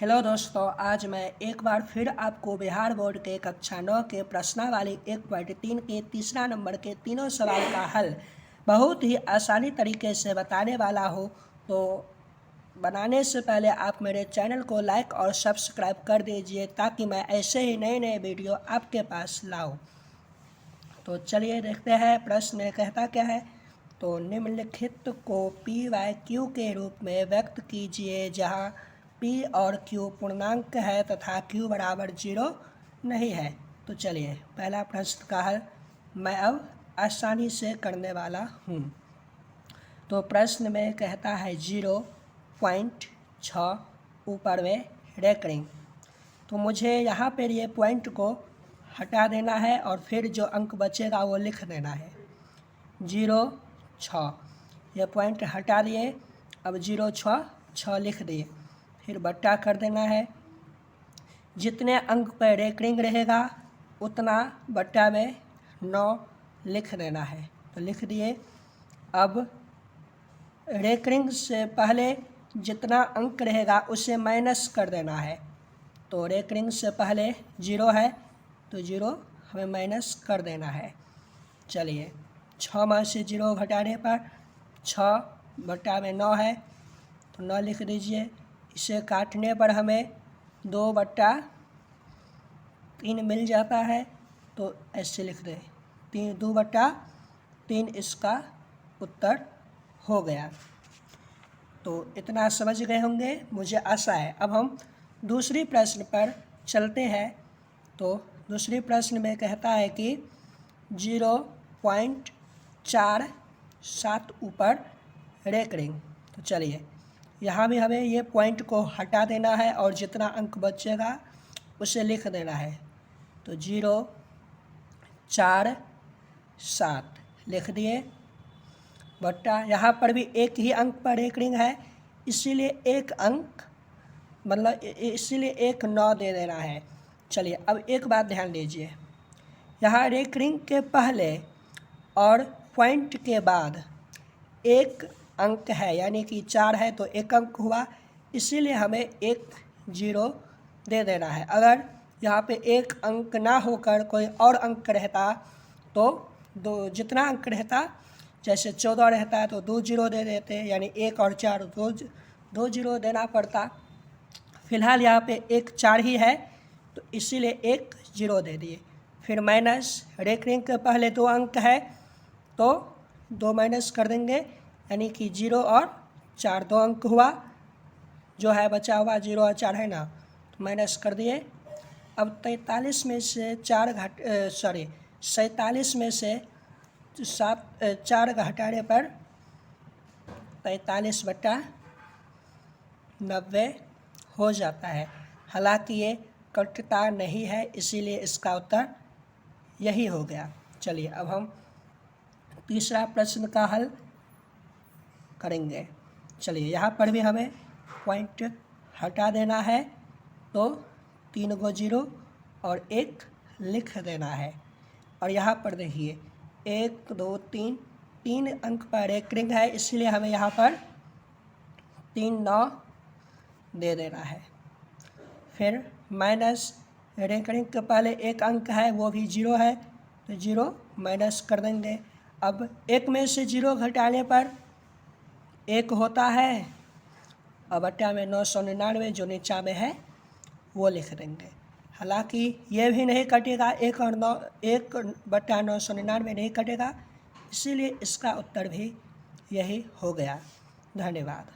Hello दोस्तों, आज मैं एक बार फिर आपको बिहार बोर्ड के कक्षा 9 के प्रश्नावली 1.3 के तीसरा नंबर के तीनों सवाल का हल बहुत ही आसानी तरीके से बताने वाला हूँ। तो बनाने से पहले आप मेरे चैनल को लाइक और सब्सक्राइब कर दीजिए ताकि मैं ऐसे ही नए नए वीडियो आपके पास लाऊं। तो चलिए देखते हैं प्रश्न कहता क्या है। तो निम्नलिखित को पी वाई क्यू के रूप में व्यक्त कीजिए जहाँ P और Q पूर्णांक है तथा Q बराबर 0 नहीं है। तो चलिए पहला प्रश्न का हल मैं अब आसानी से करने वाला हूँ। तो प्रश्न में कहता है 0.6 ऊपर में रेकरिंग। तो मुझे यहाँ पर ये पॉइंट को हटा देना है और फिर जो अंक बचेगा वो लिख देना है 0.6। ये पॉइंट हटा दिए, अब 0.6 लिख दिए, फिर बट्टा कर देना है। जितने अंक पर रेकरिंग रहेगा उतना बट्टा में 9 लिख देना है। तो लिख दिए। अब रेकरिंग से पहले जितना अंक रहेगा उसे माइनस कर देना है। तो रेकरिंग से पहले 0 है तो 0 हमें माइनस कर देना है। चलिए 6 में से 0 घटाने पर 6 बट्टा में 9 है तो 9 लिख दीजिए। इसे काटने पर हमें 2/3 मिल जाता है तो ऐसे लिख दें 2/3 इसका उत्तर हो गया। तो इतना समझ गए होंगे, मुझे आशा है। अब हम दूसरी प्रश्न पर चलते हैं। तो दूसरी प्रश्न में कहता है कि 0.47 ऊपर रेकरिंग। तो चलिए यहाँ भी हमें ये पॉइंट को हटा देना है और जितना अंक बचेगा उसे लिख देना है। तो 0.47 लिख दिए बट्टा, यहाँ पर भी एक ही अंक पर रेकरिंग है इसीलिए एक अंक मतलब इसीलिए एक 9 दे देना है। चलिए अब एक बात ध्यान दीजिए, यहाँ रेकरिंग के पहले और पॉइंट के बाद एक अंक है यानी कि 4 है तो एक अंक हुआ, इसीलिए हमें एक 0 दे देना है। अगर यहाँ पे एक अंक ना होकर कोई और अंक रहता तो जितना अंक रहता, जैसे 14 रहता तो 2 0 दे देते, यानी 1 और 4 दो 0 देना पड़ता। फिलहाल यहाँ पे एक 4 ही है तो इसीलिए एक 0 दे दिए। फिर माइनस, रेकरिंग के पहले 2 अंक है तो 2 माइनस कर देंगे यानी कि 0 और 4 2 अंक हुआ, जो है बचा हुआ 0 और 4 है ना, तो माइनस कर दिए। अब 47 में से 47 में से 4 घटाने पर 45/90 हो जाता है। हालांकि ये कटता नहीं है इसीलिए इसका उत्तर यही हो गया। चलिए अब हम तीसरा प्रश्न का हल करेंगे। चलिए यहाँ पर भी हमें पॉइंट हटा देना है तो 3 गो 0 और 1 लिख देना है। और यहाँ पर देखिए 1 2 3 अंक पर रेकरिंग है इसलिए हमें यहाँ पर 3 9 दे देना है। फिर माइनस, रेकरिंग के पहले एक अंक है वो भी 0 है तो 0 माइनस कर देंगे। अब 1 में से 0 घटाने पर 1 होता है और बट्टा में 999 जो नीचा में है वो लिख देंगे। हालांकि ये भी नहीं कटेगा, 1 और 9 1/999 नहीं कटेगा, इसीलिए इसका उत्तर भी यही हो गया। धन्यवाद।